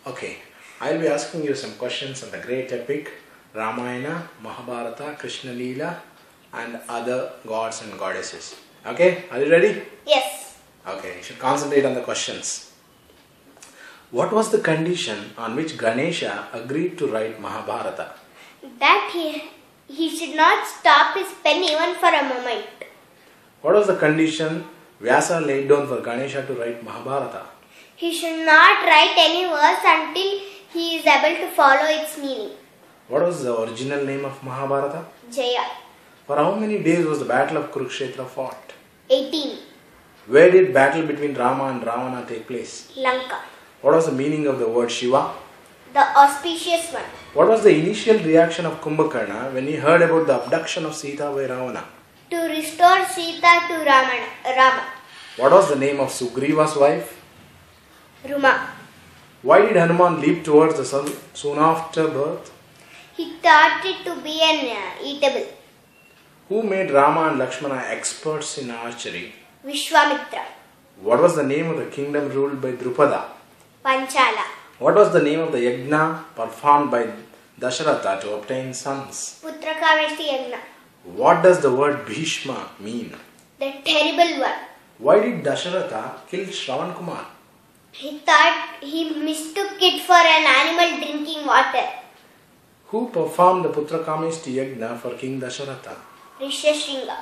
Okay, I'll be asking you some questions on the great epic Ramayana, Mahabharata, Krishna Leela and other gods and goddesses. Okay, are you ready? Yes. Okay, you should concentrate on the questions. What was the condition on which Ganesha agreed to write Mahabharata? That he should not stop his pen even for a moment. What was the condition Vyasa laid down for Ganesha to write Mahabharata? He should not write any verse until he is able to follow its meaning. What was the original name of Mahabharata? Jaya. For how many days was the battle of Kurukshetra fought? 18. Where did battle between Rama and Ravana take place? Lanka. What was the meaning of the word Shiva? The auspicious one. What was the initial reaction of Kumbhakarna when he heard about the abduction of Sita by Ravana? To restore Sita to Rama. What was the name of Sugriva's wife? Ruma. Why did Hanuman leap towards the sun soon after birth? He thought it to be an eatable. Who made Rama and Lakshmana experts in archery? Vishwamitra. What was the name of the kingdom ruled by Drupada? Panchala. What was the name of the yajna performed by Dasharatha to obtain sons? Putrakameshti Yagna. What does the word Bhishma mean? The terrible one. Why did Dasharatha kill Shravan Kumar? He thought he mistook it for an animal drinking water. Who performed the Putrakameshti yajna for King Dasharatha? Rishyashringa.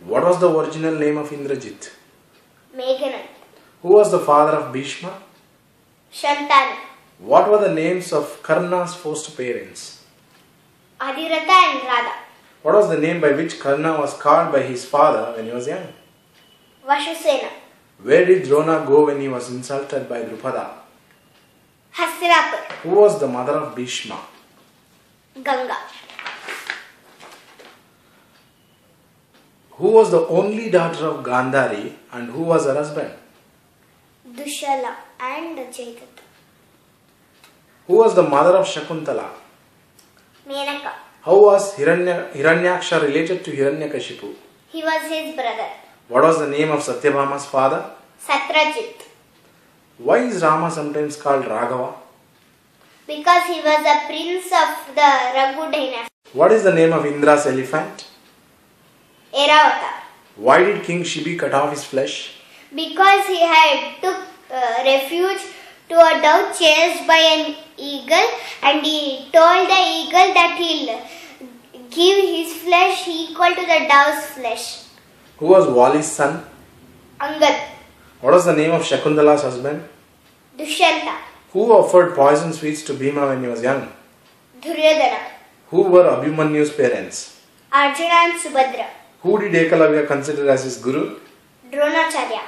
What was the original name of Indrajit? Meghanad. Who was the father of Bhishma? Shantanu. What were the names of Karna's first parents? Adhiratha and Radha. What was the name by which Karna was called by his father when he was young? Vashusena. Where did Drona go when he was insulted by Drupada? Hastinapur. Who was the mother of Bhishma? Ganga. Who was the only daughter of Gandhari and who was her husband? Dushala and Jaitata. Who was the mother of Shakuntala? Menaka. How was Hiranyaksha related to Hiranyakashipu? He was his brother. What was the name of Satyabhama's father? Satrajit. Why is Rama sometimes called Raghava? Because he was a prince of the Raghu dynasty. What is the name of Indra's elephant? Airavata. Why did King Shibi cut off his flesh? Because he had took refuge to a dove chased by an eagle, and he told the eagle that he'll give his flesh equal to the dove's flesh. Who was Wali's son? Angad. What was the name of Shakuntala's husband? Dushyanta. Who offered poison sweets to Bhima when he was young? Duryodhana. Who were Abhimanyu's parents? Arjuna and Subhadra. Who did Ekalavya consider as his guru? Dronacharya.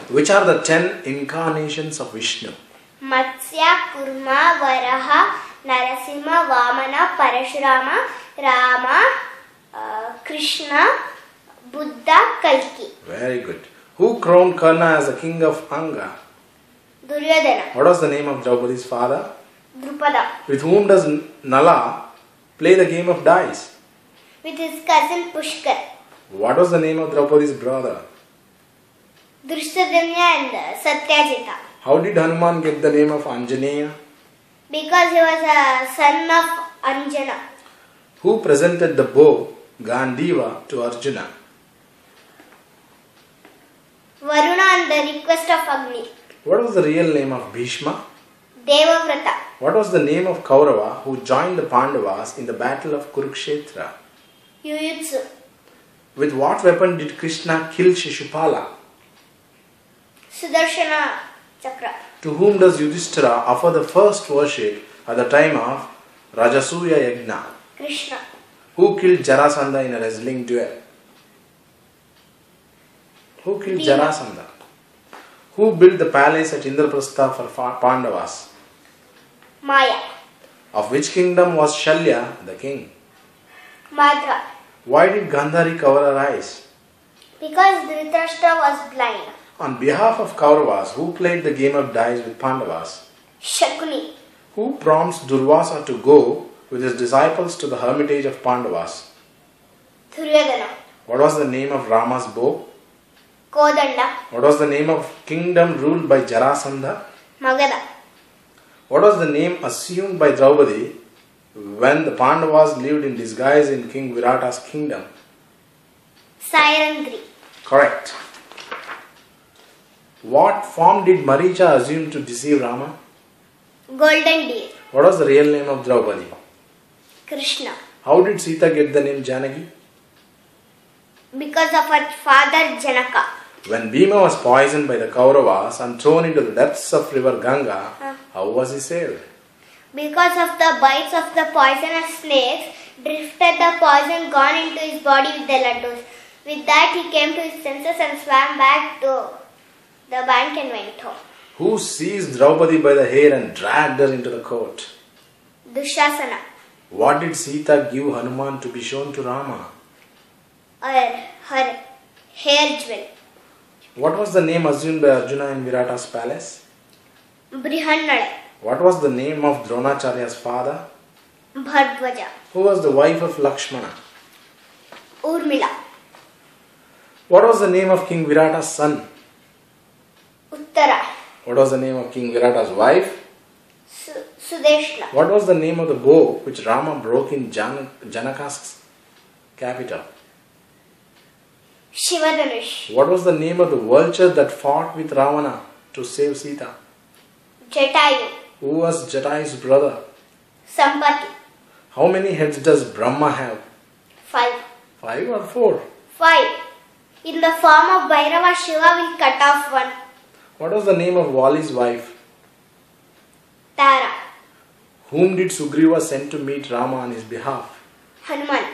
Which are the 10 incarnations of Vishnu? Matsya, Kurma, Varaha, Narasimha, Vamana, Parashurama, Rama, Krishna, Buddha, Kalki. Very good. Who crowned Karna as the king of Anga? Duryodhana. What was the name of Draupadi's father? Drupada. With whom does Nala play the game of dice? With his cousin Pushkar. What was the name of Draupadi's brother? Drishtadyumna and Satyajita. How did Hanuman get the name of Anjaneya? Because he was a son of Anjana. Who presented the bow Gandiva to Arjuna? Varuna on the request of Agni. What was the real name of Bhishma? Devavrata. What was the name of Kaurava who joined the Pandavas in the battle of Kurukshetra? Yuyutsu. With what weapon did Krishna kill Shishupala? Sudarshana Chakra. To whom does Yudhishthira offer the first worship at the time of Rajasuya Yajna? Krishna. Who killed Jarasandha in a wrestling duel? Who killed Bhima. Jarasandha? Who built the palace at Indraprastha for Pandavas? Maya. Of which kingdom was Shalya the king? Madhva. Why did Gandhari cover her eyes? Because Dhritarashtra was blind. On behalf of Kauravas, who played the game of dice with Pandavas? Shakuni. Who prompts Durvasa to go with his disciples to the hermitage of Pandavas? Duryodhana. What was the name of Rama's bow? Kodanda. What was the name of kingdom ruled by Jarasandha? Magada. What was the name assumed by Draupadi when the Pandavas lived in disguise in King Virata's kingdom? Sairangri. Correct. What form did Maricha assume to deceive Rama? Golden deer. What was the real name of Draupadi? Krishna. How did Sita get the name Janaki? Because of her father Janaka. When Bhima was poisoned by the Kauravas and thrown into the depths of river Ganga, how was he saved? Because of the bites of the poisonous snakes, drifted the poison gone into his body with the laddus. With that he came to his senses and swam back to the bank and went home. Who seized Draupadi by the hair and dragged her into the court? Dushasana. What did Sita give Hanuman to be shown to Rama? Her hair jewel. What was the name assumed by Arjuna in Virata's palace? Brihannade. What was the name of Dronacharya's father? Bhardwaja. Who was the wife of Lakshmana? Urmila. What was the name of King Virata's son? Uttara. What was the name of King Virata's wife? Sudeshla. What was the name of the bow which Rama broke in Janaka's capital? Shivadanush. What was the name of the vulture that fought with Ravana to save Sita? Jatayu. Who was Jatayu's brother? Sampati. How many heads does Brahma have? 5. 5 or 4? 5. In the form of Bhairava, Shiva will cut off one. What was the name of Vali's wife? Tara. Whom did Sugriva send to meet Rama on his behalf? Hanuman.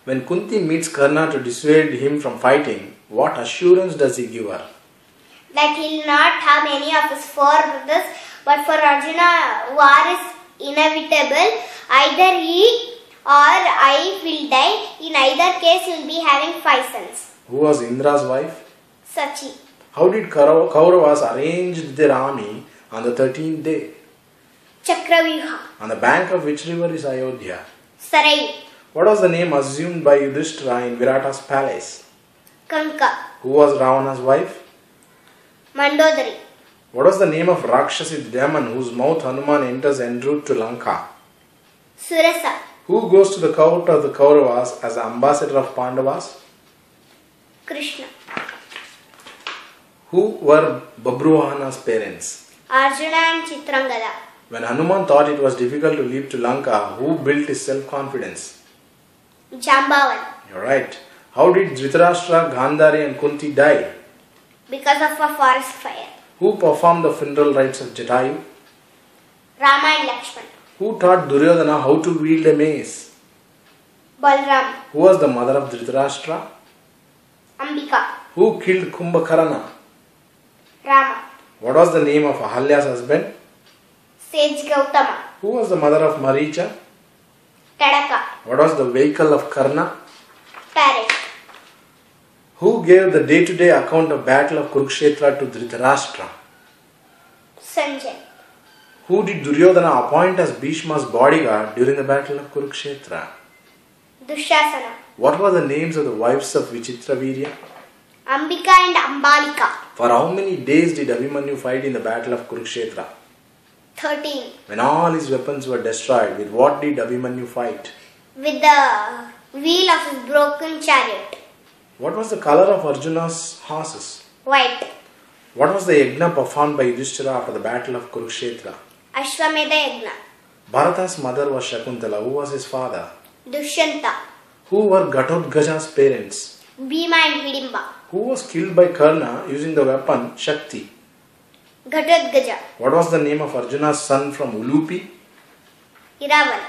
When Kunti meets Karna to dissuade him from fighting, what assurance does he give her? That he will not harm any of his 4 brothers, but for Arjuna, war is inevitable. Either he or I will die. In either case, he will be having 5 sons. Who was Indra's wife? Sachi. How did Kauravas arrange their army on the 13th day? Chakravyuha. On the bank of which river is Ayodhya? Sarai. What was the name assumed by Yudhishthira in Virata's palace? Kanka. Who was Ravana's wife? Mandodari. What was the name of Rakshasi demon whose mouth Hanuman enters en route to Lanka? Surasa. Who goes to the court of the Kauravas as the ambassador of Pandavas? Krishna. Who were Babruwahana's parents? Arjuna and Chitrangada. When Hanuman thought it was difficult to leap to Lanka, who built his self-confidence? Jambavan. You're right. How did Dhritarashtra, Gandhari and Kunti die? Because of a forest fire. Who performed the funeral rites of Jatayu? Rama and Lakshman. Who taught Duryodhana how to wield a mace? Balram. Who was the mother of Dhritarashtra? Ambika. Who killed Kumbhakarna? Rama. What was the name of Ahalya's husband? Sage Gautama. Who was the mother of Maricha? Tadaka. What was the vehicle of Karna? Parrot. Who gave the day-to-day account of battle of Kurukshetra to Dhritarashtra? Sanjay. Who did Duryodhana appoint as Bhishma's bodyguard during the battle of Kurukshetra? Dushasana. What were the names of the wives of Vichitravirya? Ambika and Ambalika. For how many days did Abhimanyu fight in the battle of Kurukshetra? 13. When all his weapons were destroyed, with what did Abhimanyu fight? With the wheel of his broken chariot. What was the color of Arjuna's horses? White. What was the yajna performed by Yudhishthira after the battle of Kurukshetra? Ashwamedha Yagna. Bharata's mother was Shakuntala. Who was his father? Dushyanta. Who were Ghatotkacha's parents? Bhima and Hidimba. Who was killed by Karna using the weapon Shakti? Ghatotkacha. What was the name of Arjuna's son from Ulupi? Iravan.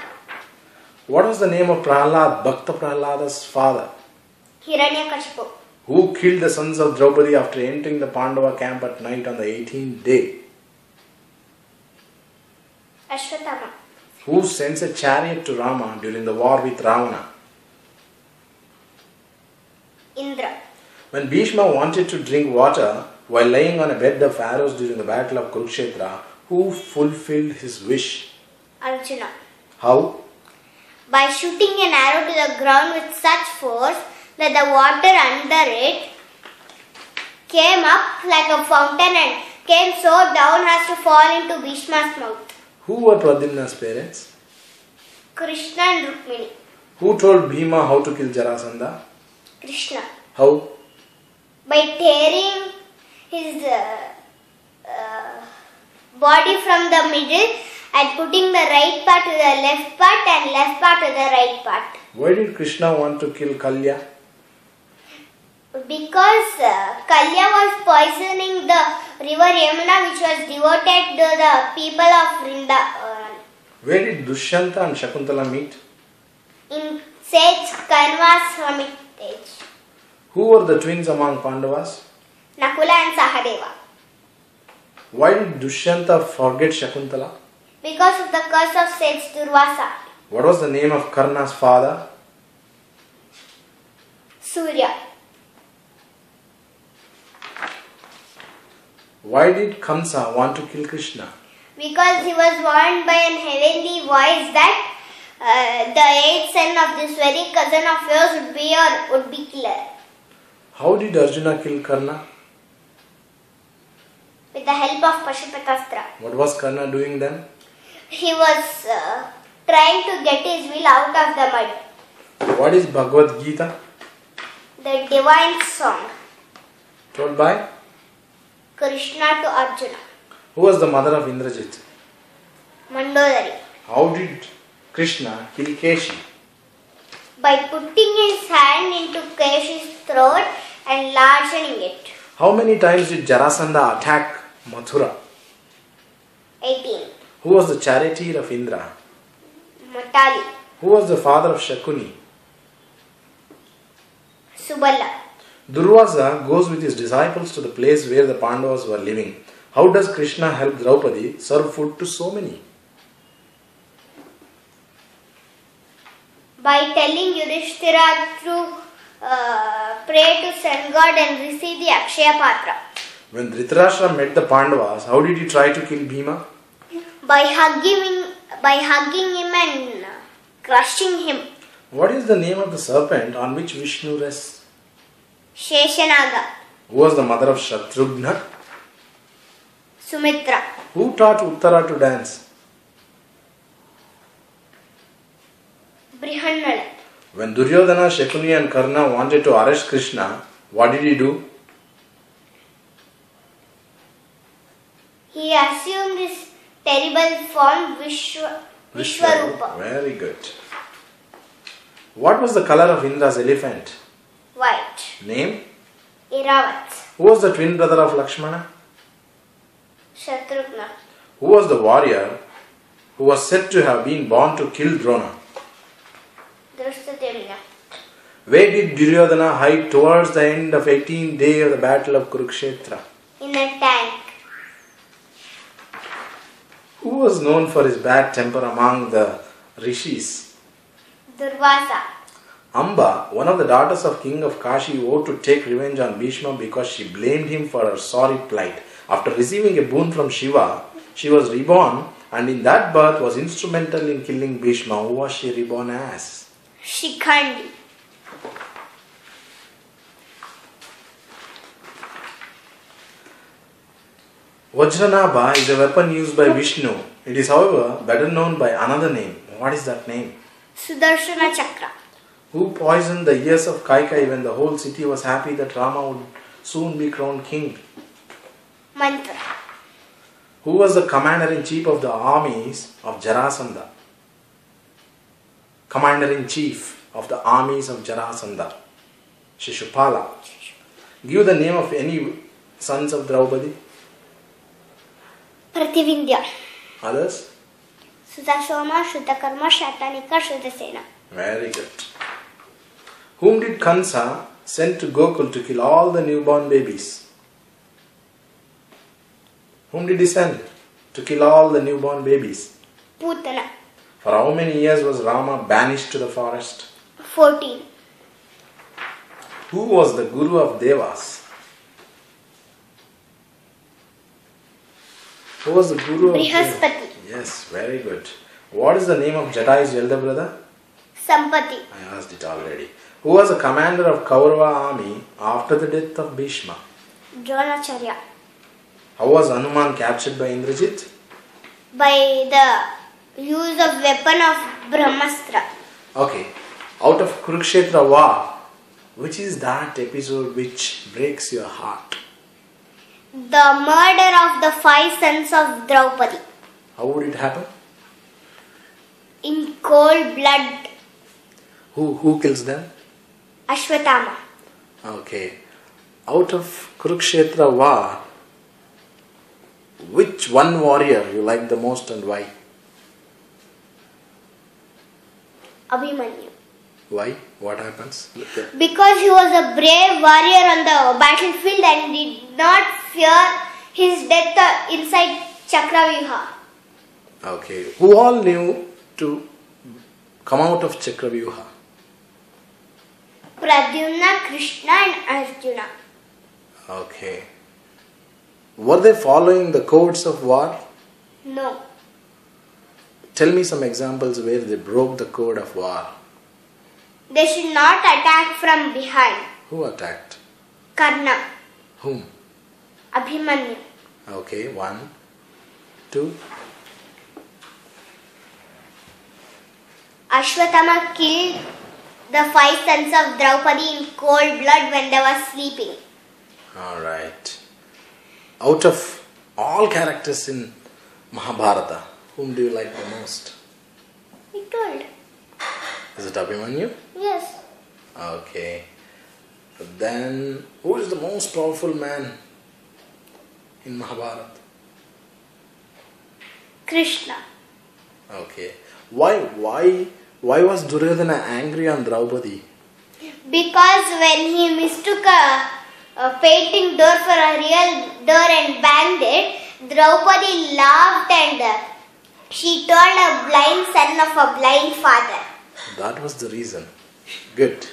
What was the name of Prahlad, Bhakta Prahlada's father? Hiranyakashipu. Who killed the sons of Draupadi after entering the Pandava camp at night on the 18th day? Ashwatthama. Who sends a chariot to Rama during the war with Ravana? Indra. When Bhishma wanted to drink water while lying on a bed of arrows during the battle of Kurukshetra, who fulfilled his wish? Arjuna. How? By shooting an arrow to the ground with such force that the water under it came up like a fountain and came so down as to fall into Bhishma's mouth. Who were Pradyumna's parents? Krishna and Rukmini. Who told Bhima how to kill Jarasandha? Krishna. How? By tearing his body from the middle and putting the right part to the left part and left part to the right part. Why did Krishna want to kill Kalya? Because Kalya was poisoning the river Yamuna, which was devoted to the people of Vrindavan. Where did Dushyanta and Shakuntala meet? In sage Kanva's hermitage. Who were the twins among Pandavas? Nakula and Sahadeva. Why did Dushyanta forget Shakuntala? Because of the curse of sage Durvasa. What was the name of Karna's father? Surya. Why did Kamsa want to kill Krishna? Because he was warned by an heavenly voice that the eighth son of this very cousin of yours would be killer. How did Arjuna kill Karna? With the help of Pashupatastra. What was Karna doing then? He was trying to get his will out of the mud. What is Bhagavad Gita? The divine song. Told by? Krishna to Arjuna. Who was the mother of Indrajit? Mandodari. How did Krishna kill Keshi? By putting his hand into Keshi's throat and largening it. How many times did Jarasandha attack Mathura? 18. Who was the charioteer of Indra? Matali. Who was the father of Shakuni? Subala. Durvasa goes with his disciples to the place where the Pandavas were living. How does Krishna help Draupadi serve food to so many? By telling Yudhishthira to pray to sun god and receive the Akshaya Patra. When Dhritarashtra met the Pandavas, how did he try to kill Bhima? By hugging him and crushing him. What is the name of the serpent on which Vishnu rests? Sheshanaga. Who was the mother of Shatrughna? Sumitra. Who taught Uttara to dance? Brihannala. When Duryodhana, Shakuni and Karna wanted to arrest Krishna, what did he do? He assumed his terrible form Vishwarupa. Very good. What was the color of Indra's elephant? White. Name? Iravat. Who was the twin brother of Lakshmana? Shatrughna. Who was the warrior who was said to have been born to kill Drona? Drishtadyumna. Where did Duryodhana hide towards the end of 18th day of the battle of Kurukshetra? In a tank. Who was known for his bad temper among the rishis? Durvasa. Amba, one of the daughters of king of Kashi, vowed to take revenge on Bhishma because she blamed him for her sorry plight. After receiving a boon from Shiva, she was reborn and in that birth was instrumental in killing Bhishma. Who was she reborn as? Shikhandi. Vajranabha is a weapon used by Vishnu. It is, however, better known by another name. What is that name? Sudarshana Chakra. Who poisoned the ears of Kaikai when the whole city was happy that Rama would soon be crowned king? Mantra. Who was the commander-in-chief of the armies of Jarasandha? Commander-in-chief of the armies of Jarasandha. Shishupala. Give the name of any sons of Draupadi. Prativindya. Others? Sudashoma, Shuddhakarma, Shatanika, Shuddhasena. Very good. Whom did Kansa send to Gokul to kill all the newborn babies? Whom did he send to kill all the newborn babies? Putana. For how many years was Rama banished to the forest? 14. Who was the guru of Devas? Who was the guru of Brihaspati. Devas? Yes, very good. What is the name of Jatai's elder brother? Sampati. I asked it already. Who was the commander of Kaurava army after the death of Bhishma? Dronacharya. How was Hanuman captured by Indrajit? By the use of weapon of Brahmastra. Okay. Out of Kurukshetra war, which is that episode which breaks your heart? The murder of the 5 sons of Draupadi. How would it happen? In cold blood. Who kills them? Ashwatthama. Okay. Out of Kurukshetra war, which one warrior you like the most and why? Abhimanyu. Why? What happens? Because he was a brave warrior on the battlefield and did not fear his death inside Chakravyuha. Okay. Who all knew to come out of Chakravyuha? Pradyumna, Krishna and Arjuna. Okay. Were they following the codes of war? No. Tell me some examples where they broke the code of war. They should not attack from behind. Who attacked? Karna. Whom? Abhimanyu. Okay, 1, 2. Ashwatthama killed the 5 sons of Draupadi in cold blood when they were sleeping. Alright. Out of all characters in Mahabharata, whom do you like the most? I told. Is it Abhimanyu? Yes. Okay. Then, who is the most powerful man in Mahabharata? Krishna. Okay. Why was Duryodhana angry on Draupadi? Because when he mistook a painting door for a real door and banged it, Draupadi laughed and she told a blind son of a blind father. That was the reason. Good.